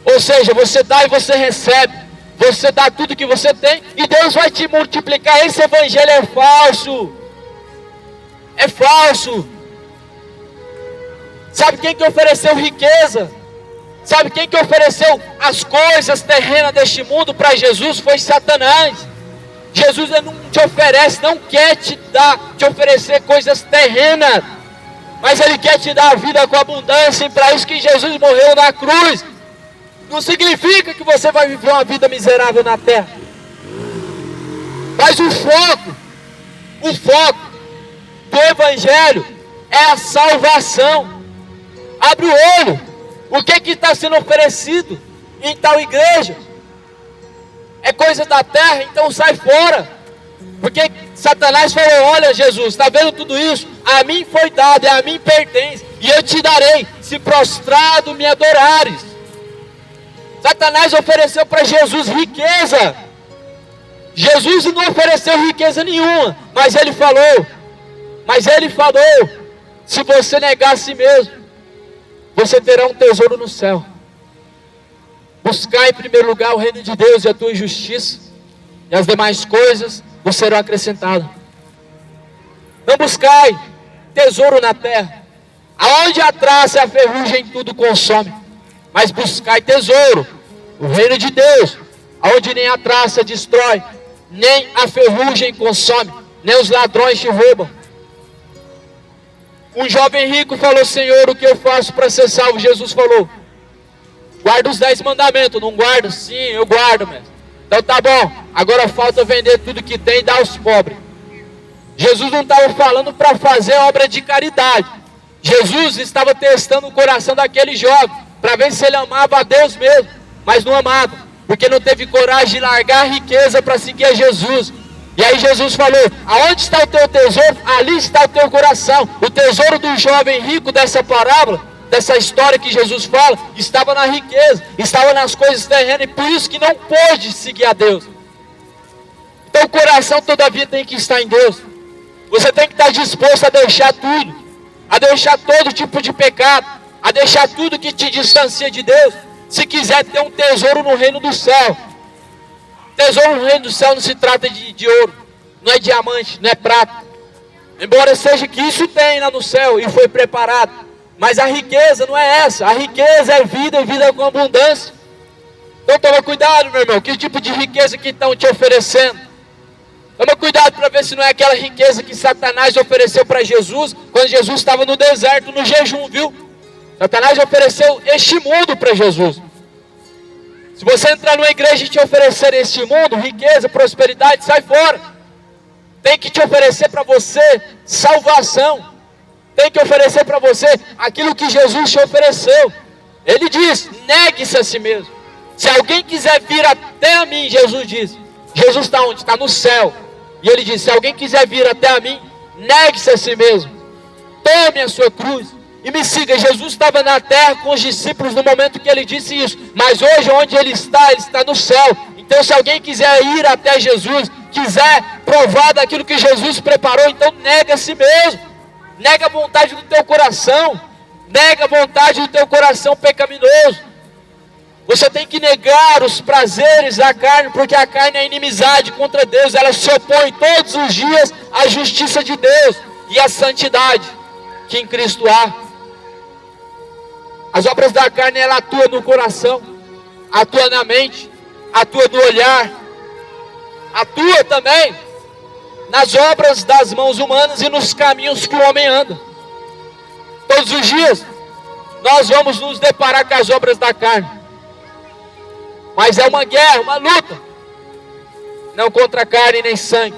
Ou seja, você dá e você recebe. Você dá tudo que você tem e Deus vai te multiplicar. Esse Evangelho é falso. É falso. Sabe quem que ofereceu riqueza? Sabe quem que ofereceu as coisas terrenas deste mundo para Jesus? Foi Satanás. Jesus, ele não te oferece, não quer te oferecer coisas terrenas, mas ele quer te dar a vida com abundância. E para isso que Jesus morreu na cruz. Não significa que você vai viver uma vida miserável na terra, mas o foco do Evangelho é a salvação. Abre o olho. O que está sendo oferecido em tal igreja? É coisa da terra, então sai fora. Porque Satanás falou: olha Jesus, está vendo tudo isso? A mim foi dado, a mim pertence, e eu te darei, se prostrado me adorares. Satanás ofereceu para Jesus riqueza. Jesus não ofereceu riqueza nenhuma, mas ele falou, se você negar a si mesmo, você terá um tesouro no céu. Buscar em primeiro lugar o reino de Deus e a tua justiça, e as demais coisas vos serão acrescentadas. Não buscai tesouro na terra, Aonde a traça e a ferrugem tudo consome, mas buscai tesouro, o reino de Deus, aonde nem a traça destrói, nem a ferrugem consome, nem os ladrões te roubam. Um jovem rico falou: Senhor, o que eu faço para ser salvo? Jesus falou: guarda os 10 mandamentos. Não guarda? Sim, eu guardo mesmo. Então tá bom, agora falta vender tudo que tem e dar aos pobres. Jesus não estava falando para fazer obra de caridade. Jesus estava testando o coração daquele jovem, para ver se ele amava a Deus mesmo, mas não amava, porque não teve coragem de largar a riqueza para seguir a Jesus. E aí Jesus falou: aonde está o teu tesouro, ali está o teu coração. O tesouro do jovem rico dessa parábola, dessa história que Jesus fala, estava na riqueza, estava nas coisas terrenas, e por isso que não pôde seguir a Deus. Então o coração todavia tem que estar em Deus. Você tem que estar disposto a deixar tudo, a deixar todo tipo de pecado, a deixar tudo que te distancia de Deus, se quiser ter um tesouro no reino do céu. Tesouro no reino do céu não se trata de ouro, não é diamante, não é prata, embora seja que isso tem lá no céu e foi preparado, mas a riqueza não é essa. A riqueza é vida e vida com abundância. Então toma cuidado, meu irmão, que tipo de riqueza que estão te oferecendo. Toma cuidado para ver se não é aquela riqueza que Satanás ofereceu para Jesus, quando Jesus estava no deserto, no jejum, viu? Satanás ofereceu este mundo para Jesus. Se você entrar numa igreja e te oferecer este mundo, riqueza, prosperidade, sai fora. Tem que te oferecer para você salvação. Tem que oferecer para você aquilo que Jesus te ofereceu. Ele diz: negue-se a si mesmo. Se alguém quiser vir até a mim, Jesus diz. Jesus está onde? Está no céu. E ele diz: se alguém quiser vir até a mim, negue-se a si mesmo. Tome a sua cruz e me siga. Jesus estava na terra com os discípulos no momento que ele disse isso, mas hoje onde ele está no céu. Então se alguém quiser ir até Jesus, quiser provar daquilo que Jesus preparou, então nega a si mesmo, nega a vontade do teu coração, nega a vontade do teu coração pecaminoso. Você tem que negar os prazeres da carne, porque a carne é inimizade contra Deus, ela se opõe todos os dias à justiça de Deus e à santidade que em Cristo há. As obras da carne, ela atua no coração, atua na mente, atua no olhar, atua também nas obras das mãos humanas e nos caminhos que o homem anda. Todos os dias nós vamos nos deparar com as obras da carne, mas é uma guerra, uma luta, não contra carne nem sangue,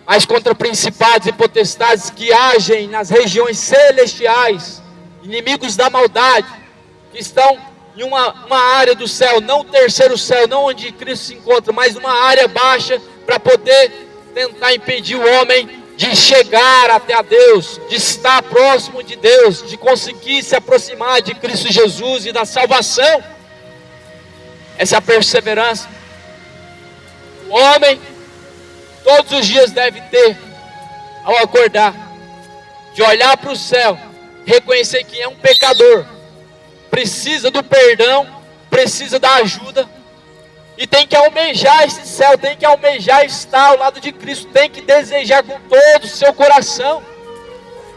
mas contra principados e potestades que agem nas regiões celestiais, inimigos da maldade, que estão em uma área do céu, não o terceiro céu, não onde Cristo se encontra, mas uma área baixa, para poder tentar impedir o homem de chegar até a Deus, de estar próximo de Deus, de conseguir se aproximar de Cristo Jesus e da salvação. Essa é a perseverança. O homem todos os dias deve ter, ao acordar, de olhar para o céu, reconhecer que é um pecador, precisa do perdão, precisa da ajuda, e tem que almejar esse céu, tem que almejar estar ao lado de Cristo, tem que desejar com todo o seu coração.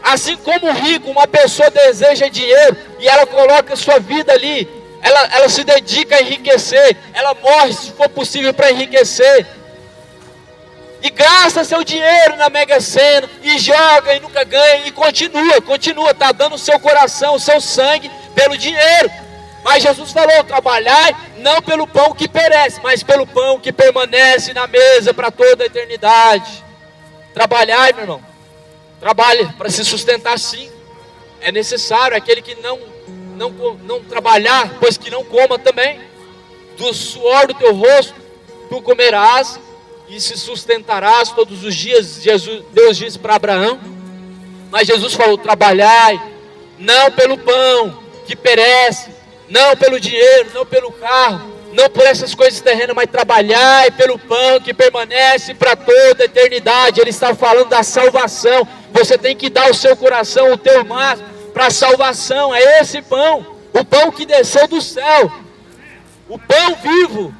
Assim como o rico, uma pessoa deseja dinheiro e ela coloca a sua vida ali, ela se dedica a enriquecer, ela morre se for possível para enriquecer, e gasta seu dinheiro na Mega Sena, e joga e nunca ganha, e continua, está dando o seu coração, o seu sangue pelo dinheiro. Mas Jesus falou: trabalhai não pelo pão que perece, mas pelo pão que permanece na mesa para toda a eternidade. Trabalhai, meu irmão, trabalhe para se sustentar, sim, é necessário. Aquele que não trabalhar, pois que não coma também. Do suor do teu rosto tu comerás e se sustentarás todos os dias. Deus disse para Abraão. Mas Jesus falou: trabalhai não pelo pão que perece, não pelo dinheiro, não pelo carro, não por essas coisas terrenas, mas trabalhai pelo pão que permanece para toda a eternidade. Ele está falando da salvação. Você tem que dar o seu coração, o teu máximo para a salvação. É esse pão, o pão que desceu do céu, o pão vivo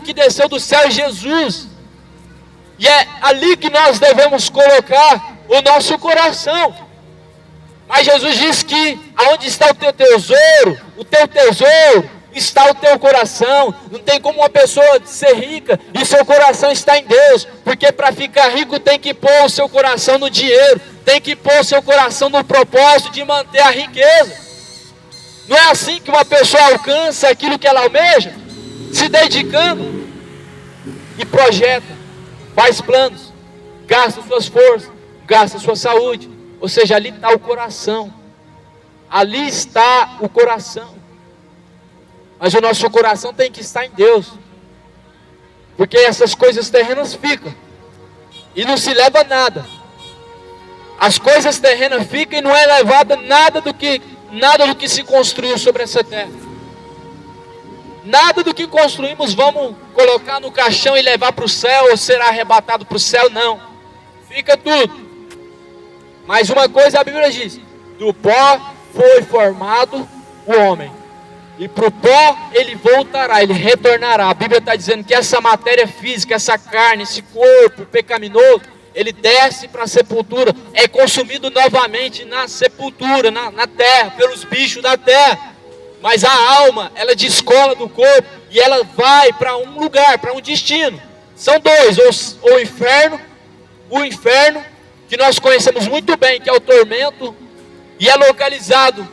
que desceu do céu é Jesus. E é ali que nós devemos colocar o nosso coração. Mas Jesus diz que aonde está o teu tesouro está o teu coração. Não tem como uma pessoa ser rica e seu coração está em Deus, porque para ficar rico tem que pôr o seu coração no dinheiro, tem que pôr o seu coração no propósito de manter a riqueza. Não é assim que uma pessoa alcança aquilo que ela almeja, se dedicando e projeta, faz planos, gasta suas forças, gasta sua saúde. Ou seja, ali está o coração. Ali está o coração. Mas o nosso coração tem que estar em Deus. Porque essas coisas terrenas ficam. E não se leva nada. As coisas terrenas ficam e não é levado nada do que se construiu sobre essa terra. Nada do que construímos vamos colocar no caixão e levar para o céu, ou será arrebatado para o céu, não. Fica tudo. Mas uma coisa a Bíblia diz: do pó foi formado o homem, e para o pó ele voltará, ele retornará. A Bíblia está dizendo que essa matéria física, essa carne, esse corpo pecaminoso, ele desce para a sepultura, é consumido novamente na sepultura, na terra, pelos bichos da terra. Mas a alma, ela descola do corpo e ela vai para um lugar, para um destino. São dois, ou o inferno, que nós conhecemos muito bem, que é o tormento, e é localizado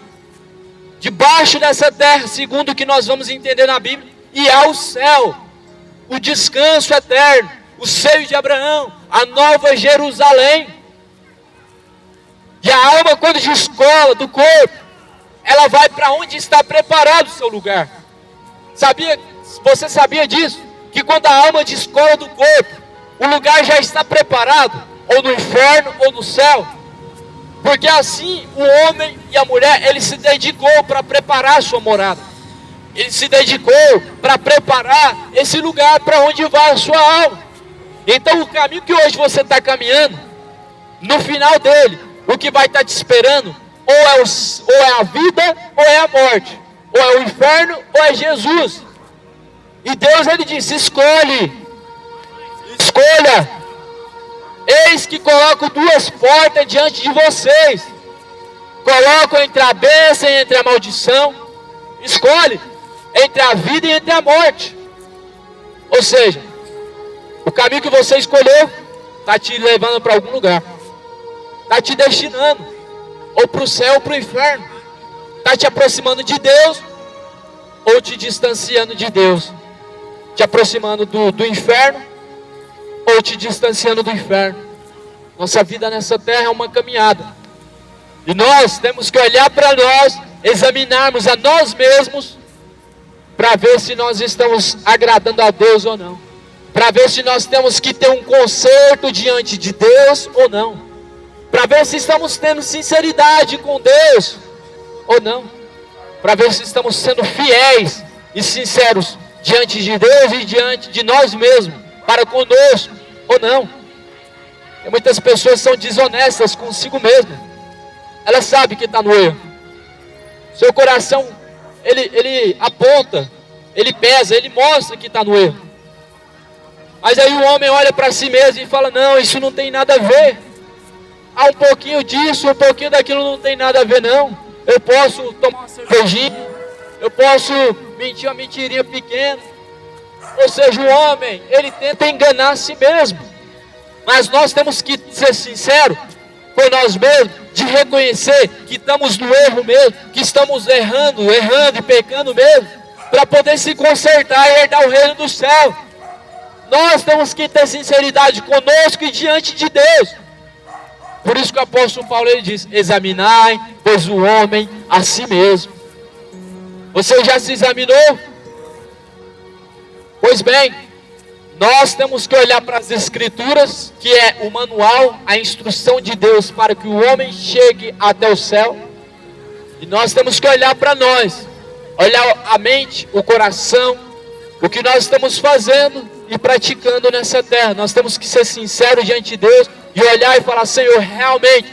debaixo dessa terra, segundo o que nós vamos entender na Bíblia, e há o céu, o descanso eterno, o seio de Abraão, a nova Jerusalém. E a alma, quando descola do corpo, ela vai para onde está preparado o seu lugar. Você sabia disso? Que quando a alma descola do corpo, o lugar já está preparado, ou no inferno ou no céu. Porque assim o homem e a mulher, ele se dedicou para preparar a sua morada. Ele se dedicou para preparar esse lugar para onde vai a sua alma. Então o caminho que hoje você está caminhando, no final dele, o que vai estar te esperando, ou é a vida, ou é a morte, ou é o inferno, ou é Jesus. E Deus, ele disse: escolha, eis que coloco duas portas diante de vocês, coloco entre a bênção e entre a maldição. Escolhe entre a vida e entre a morte. Ou seja, o caminho que você escolheu está te levando para algum lugar, está te destinando ou para o céu ou para o inferno, está te aproximando de Deus ou te distanciando de Deus, te aproximando do inferno ou te distanciando do inferno. Nossa vida nessa terra é uma caminhada, e nós temos que olhar para nós, examinarmos a nós mesmos, para ver se nós estamos agradando a Deus ou não, para ver se nós temos que ter um conserto diante de Deus ou não, para ver se estamos tendo sinceridade com Deus ou não, para ver se estamos sendo fiéis e sinceros diante de Deus e diante de nós mesmos, para conosco ou não. E muitas pessoas são desonestas consigo mesmas, elas sabem que está no erro. Seu coração, ele aponta, ele pesa, ele mostra que está no erro. Mas aí o homem olha para si mesmo e fala: não, isso não tem nada a ver. Há um pouquinho disso, um pouquinho daquilo, não tem nada a ver não. Eu posso tomar uma cervejinha, eu posso mentir uma mentirinha pequena. Ou seja, o homem, ele tenta enganar a si mesmo. Mas nós temos que ser sinceros com nós mesmos, de reconhecer que estamos no erro mesmo, que estamos errando e pecando mesmo, para poder se consertar e herdar o reino do céu. Nós temos que ter sinceridade conosco e diante de Deus. Por isso que o apóstolo Paulo, ele diz: examinai, pois o homem a si mesmo. Você já se examinou? Pois bem, nós temos que olhar para as Escrituras, que é o manual, a instrução de Deus para que o homem chegue até o céu. E nós temos que olhar para nós, olhar a mente, o coração, o que nós estamos fazendo e praticando nessa terra. Nós temos que ser sinceros diante de Deus e olhar e falar: Senhor, realmente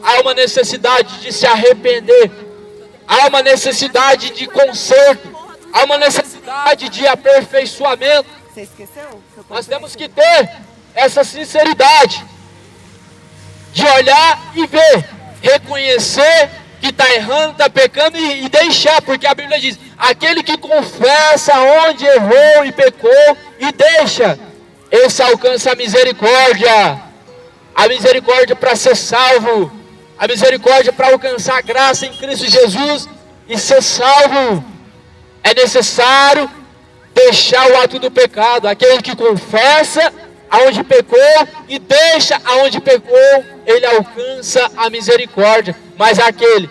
há uma necessidade de se arrepender, há uma necessidade de conserto, há uma necessidade de aperfeiçoamento. Você esqueceu? Nós temos que ter essa sinceridade de olhar e ver reconhecer que está errando, está pecando e deixar, porque a Bíblia diz: aquele que confessa onde errou e pecou e deixa, esse alcança a misericórdia para ser salvo, a misericórdia para alcançar a graça em Cristo Jesus e ser salvo. É necessário deixar o ato do pecado. Aquele que confessa aonde pecou e deixa aonde pecou, ele alcança a misericórdia. Mas aquele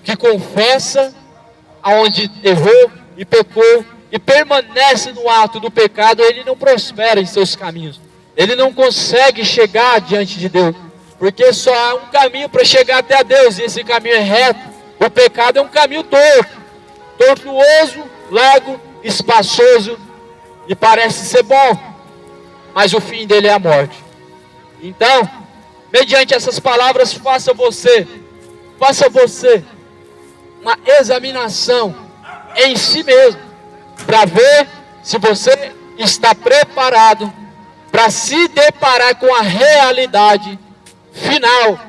que confessa aonde errou e pecou e permanece no ato do pecado, ele não prospera em seus caminhos. Ele não consegue chegar diante de Deus, porque só há um caminho para chegar até a Deus, e esse caminho é reto. O pecado é um caminho tortuoso, largo, espaçoso, e parece ser bom, mas o fim dele é a morte. Então, mediante essas palavras, faça você uma examinação em si mesmo, para ver se você está preparado para se deparar com a realidade final.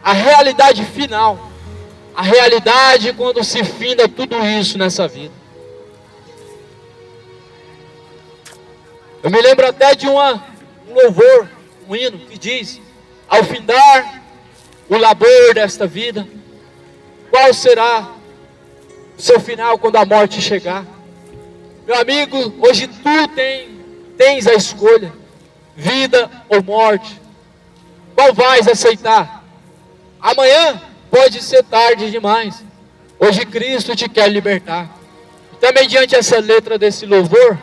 A realidade final. A realidade quando se finda tudo isso nessa vida. Eu me lembro até de um louvor, um hino que diz: ao findar o labor desta vida, qual será o seu final quando a morte chegar? Meu amigo, hoje tu tens a escolha, vida ou morte. Qual vais aceitar? Amanhã pode ser tarde demais. Hoje Cristo te quer libertar. Então, mediante essa letra desse louvor,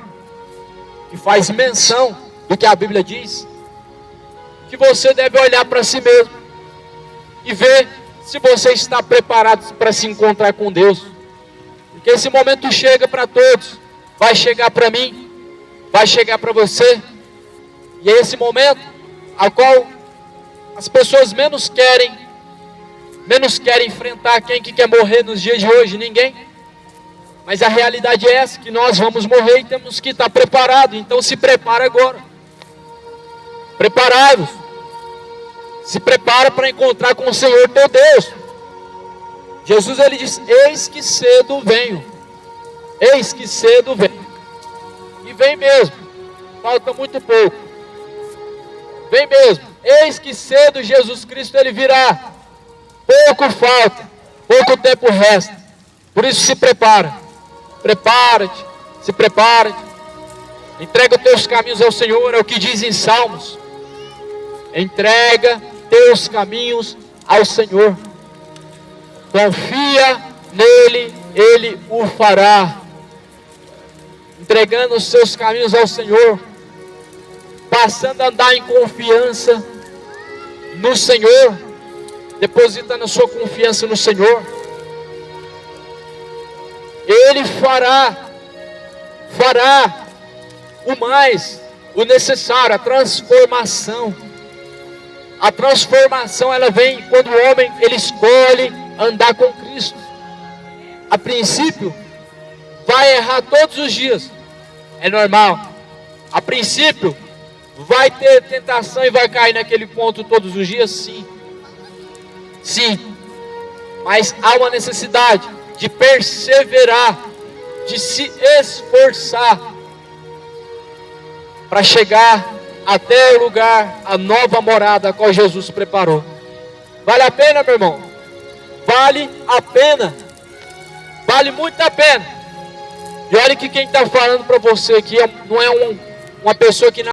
que faz menção do que a Bíblia diz, que você deve olhar para si mesmo e ver se você está preparado para se encontrar com Deus. Porque esse momento chega para todos, vai chegar para mim, vai chegar para você, e é esse momento ao qual as pessoas menos querem enfrentar. Quem que quer morrer nos dias de hoje? Ninguém. Mas a realidade é essa, que nós vamos morrer e temos que estar preparados. Então se prepara agora. Preparai-vos. Se prepara para encontrar com o Senhor teu Deus. Jesus, ele diz: eis que cedo venho. Eis que cedo venho. E vem mesmo. Falta muito pouco. Vem mesmo. Eis que cedo Jesus Cristo ele virá. Pouco falta. Pouco tempo resta. Por isso se prepara. Prepara-te, se prepara-te, entrega os teus caminhos ao Senhor, é o que diz em Salmos. Entrega teus caminhos ao Senhor, confia nele, ele o fará. Entregando os seus caminhos ao Senhor, passando a andar em confiança no Senhor, depositando a sua confiança no Senhor. Ele fará o mais, o necessário, a transformação. A transformação ela vem quando o homem ele escolhe andar com Cristo. A princípio, vai errar todos os dias, é normal. A princípio, vai ter tentação e vai cair naquele ponto todos os dias, sim. Sim, mas há uma necessidade de perseverar, de se esforçar para chegar até o lugar, a nova morada a qual Jesus preparou. Vale a pena, meu irmão? Vale a pena. Vale muito a pena. E olha que quem está falando para você aqui não é uma pessoa que